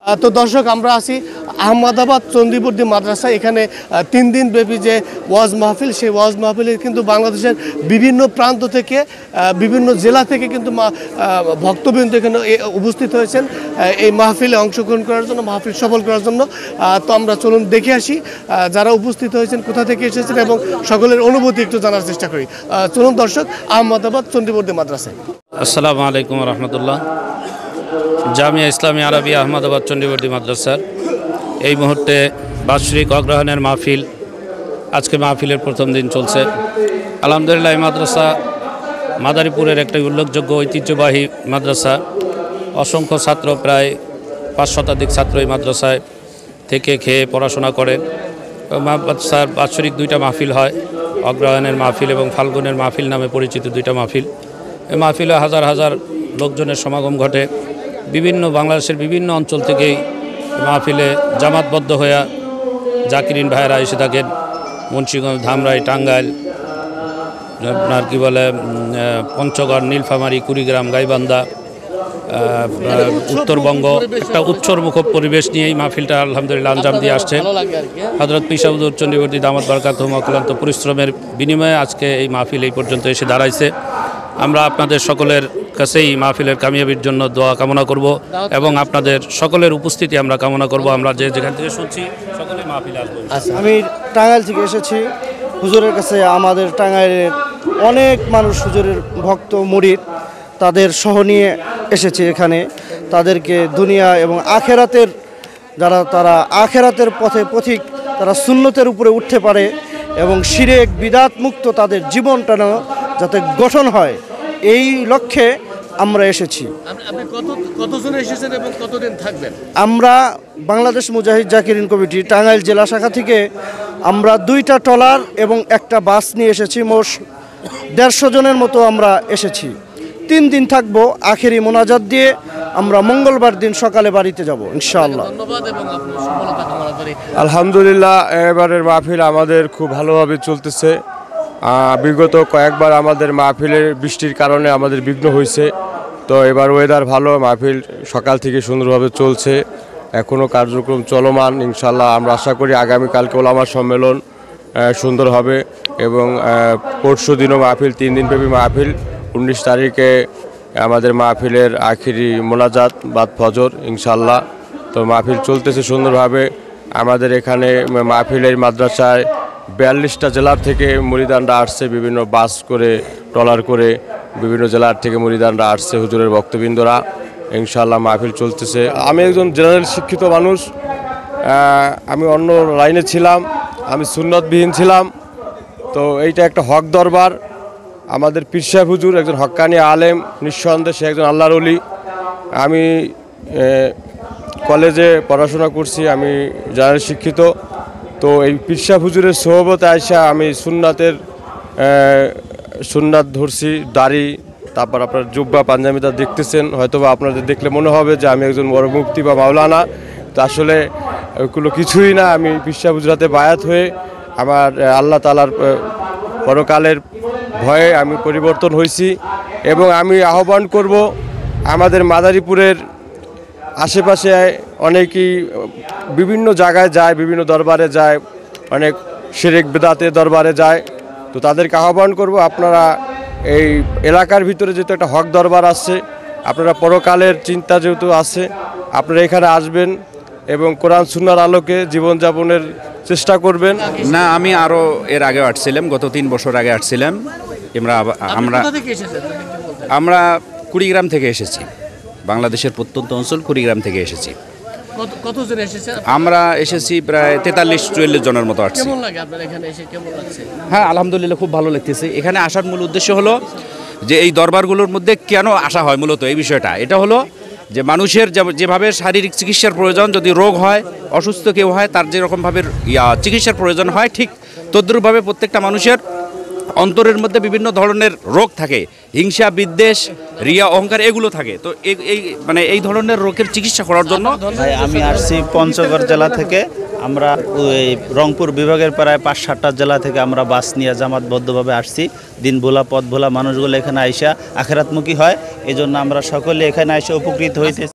তো দর্শক, আমরা আছি আহমদাবাদ চন্ডীবর্দী মাদ্রাসা। এখানে 3 দিন ব্যাপী যে ওয়াজ মাহফিল, সেই ওয়াজ মাহফিলে কিন্তু বাংলাদেশের বিভিন্ন প্রান্ত থেকে, বিভিন্ন জেলা থেকে কিন্তু ভক্তবৃন্দ এখানে উপস্থিত হয়েছেন এই মাহফিলে অংশগ্রহণ করার জন্য, মাহফিল সফল করার জন্য। তো আমরা চলুন দেখে আসি যারা উপস্থিত হয়েছেন কোথা থেকে এসেছেন এবং সকলের অনুভূতি একটু জানার চেষ্টা করি। চলুন দর্শক, আহমদাবাদ চন্ডীবর্দী মাদ্রাসায়। আসসালামু আলাইকুম রহমতুল্লাহ। জামিয়া ইসলামী আরবি আহমদাবাদ চন্ডীবর্দী মাদ্রাসার এই মুহূর্তে বাৎসরিক অগ্রহায়ণের মাহফিল, আজকে মাহফিলের প্রথম দিন চলছে। আলহামদুলিল্লাহ, এই মাদ্রাসা মাদারীপুরের একটা উল্লেখযোগ্য ঐতিহ্যবাহী মাদ্রাসা। অসংখ্য ছাত্র, প্রায় 5 শতাধিক ছাত্র এই মাদ্রাসায় থেকে খেয়ে পড়াশোনা করেন। মাদ্রাসার বাৎসরিক 2টা মাহফিল হয়, অগ্রহায়ণের মাহফিল এবং ফাল্গুনের মাহফিল নামে পরিচিত 2টা মাহফিল। এই মাহফিলে হাজার হাজার লোকজনের সমাগম ঘটে। বাংলাদেশের বিভিন্ন অঞ্চল থেকেই মাহফিলে জামাতবদ্ধ হয়ে জাকিরিন ভাইয়েরা এসে থাকেন। মুন্সিগঞ্জ, ধামরাই, টাঙ্গাইল, আপনার কি বলে পঞ্চগড়, নীলফামারী, কুড়িগ্রাম, গাইবান্ধা, উত্তরবঙ্গ, একটা উৎসবমুখর পরিবেশ নিয়ে এই মাহফিলটা আলহামদুলিল্লাহ আঞ্জাম দিয়ে আসছে। হযরত পীর সাহেব হুজুর চন্ডীবর্দী দামাত বারাকাতুহুম অক্লান্ত পরিশ্রমের বিনিময়ে আজকে এই মাহফিল এই পর্যন্ত এসে দাঁড়াইছে। আমরা আপনাদের সকলের কাছেই মাহফিলের কামিয়াবির জন্য দোয়া কামনা করব এবং আপনাদের সকলের উপস্থিতি আমরা কামনা করব। আমরা যেখান থেকে শুনছি সকলে মাহফিলে আসবো। আমি টাঙ্গাইল থেকে এসেছি হুজুরের কাছে। আমাদের টাঙ্গাইলের অনেক মানুষ হুজুরের ভক্ত মুরিদ, তাদের সহ নিয়ে এসেছি এখানে। তাদেরকে দুনিয়া এবং আখেরাতের তারা আখেরাতের পথিক, তারা সুন্নতের উপরে উঠতে পারে এবং শিরক বিদআত মুক্ত তাদের জীবনটা যাতে গঠন হয়, এই লক্ষ্যে আমরা এসেছি। কতজন এসেছেন এবং কতদিন থাকবেন? আমরা বাংলাদেশ মুজাহিদ জাকিরিন কমিটি টাঙ্গাইল জেলা শাখা থেকে আমরা 2টা ট্রলার এবং একটা বাস নিয়ে এসেছি। মোট 150 জনের মতো আমরা এসেছি। 3 দিন থাকবো। আখেরি মোনাজাত দিয়ে আমরা মঙ্গলবার দিন সকালে বাড়িতে যাব ইনশাআল্লাহ। ধন্যবাদ এবং আপনার সফলতা কামনা করি। আলহামদুলিল্লাহ, এবারের মাহফিল আমাদের খুব ভালোভাবে চলতেছে। বিগত কয়েকবার আমাদের মাহফিলের বৃষ্টির কারণে আমাদের বিঘ্ন হয়েছে, তো এবার ওয়েদার ভালো, মাহফিল সকাল থেকে সুন্দরভাবে চলছে, এখনও কার্যক্রম চলমান। ইনশাল্লাহ আমরা আশা করি আগামীকালকে ওলামা সম্মেলন সুন্দর হবে এবং পরশু দিনও মাহফিল, 3 দিনব্যাপী মাহফিল। 19 তারিখে আমাদের মাহফিলের আখিরি মোনাজাত বাদ ফজর ইনশাল্লাহ। তো মাহফিল চলতেছে সুন্দরভাবে। আমাদের এখানে মাহফিলের মাদ্রাসায় 42টা জেলার থেকে মুরিদানরা আসছে, বিভিন্ন বাস করে, ট্রলার করে বিভিন্ন জেলার থেকে মুরিদানরা আসছে, হুজুরের ভক্তবৃন্দরা। ইনশাআল্লাহ মাহফিল চলতেছে। আমি একজন জেনারেল শিক্ষিত মানুষ, আমি অন্য লাইনে ছিলাম, আমি সুন্নতবিহীন ছিলাম। তো এইটা একটা হক দরবার। আমাদের পীর সাহেব হুজুর একজন হক্কানি আলেম, নিঃসন্দেহে সে একজন আল্লাহর ওলি। আমি কলেজে পড়াশোনা করছি, আমি জেনারেল শিক্ষিত। তো এই পীর সাহেব হুজুরের সোহবতে আইসা আমি সুন্নাত ধরছি, দাড়ি, তারপর আপনার জুব্বা পাঞ্জাবিটা দেখতেছেন, হয়তো বা আপনাদের দেখলে মনে হবে যে আমি একজন বড় মুফতি বা মাওলানা। তো আসলে ওইগুলো কিছুই না। আমি পীর সাহেব হুজুরাতে বায়াত হয়ে আমার আল্লাহ তাআলার পরকালের ভয়ে আমি পরিবর্তন হয়েছি এবং আমি আহ্বান করব আমাদের মাদারীপুরের আশেপাশে অনেকেই বিভিন্ন জায়গায় যায়, বিভিন্ন দরবারে যায়, অনেক শিরক বিদআতের দরবারে যায়। তো তাদেরকে আহ্বান করব, আপনারা এই এলাকার ভিতরে যেহেতু একটা হক দরবার আছে, আপনারা পরকালের চিন্তা যেহেতু আছে, আপনারা এখানে আসবেন এবং কোরআন সুন্নাহর আলোকে জীবনযাপনের চেষ্টা করবেন। না, আমি আরও এর আগে আসছিলাম, গত 3 বছর আগে আসছিলাম। আমরা কুড়িগ্রাম থেকে এসেছি, বাংলাদেশের প্রত্যন্ত অঞ্চল কুড়িগ্রাম থেকে এসেছি। কতজন এসেছেন? আমরা এসেছি প্রায় 43-44 জনের মতো আসছি। কেমন লাগে আপনার এখানে এসে, কেমন লাগছে? হ্যাঁ, আলহামদুলিল্লাহ খুব ভালো লাগতেছে। এখানে আসার মূল উদ্দেশ্য হলো যে এই দরবারগুলোর মধ্যে কেন আসা হয়, মূলত এই বিষয়টা। এটা হলো যে মানুষের যেভাবে শারীরিক চিকিৎসার প্রয়োজন, যদি রোগ হয়, অসুস্থ কেউ হয়, তার যেরকমভাবে চিকিৎসার প্রয়োজন হয়, ঠিক তদ্রূপভাবে প্রত্যেকটা মানুষের অন্তরের মধ্যে বিভিন্ন ধরনের রোগ থাকে, হিংসা, বিদ্বেষ, রিয়া, অহংকার, এগুলো থাকে। তো এই ধরনের রোগের চিকিৎসা করার জন্য আমি আসছি পঞ্চগড় জেলা থেকে। আমরা ওই রংপুর বিভাগের প্রায় 5-7টা জেলা থেকে আমরা বাস নিয়ে জামাতবদ্ধভাবে আসছি। দিন ভোলা পথ ভোলা মানুষগুলো এখানে আইসা আখেরাতমুখী হয়, এই জন্য আমরা সকলে এখানে এসে উপকৃত হইতে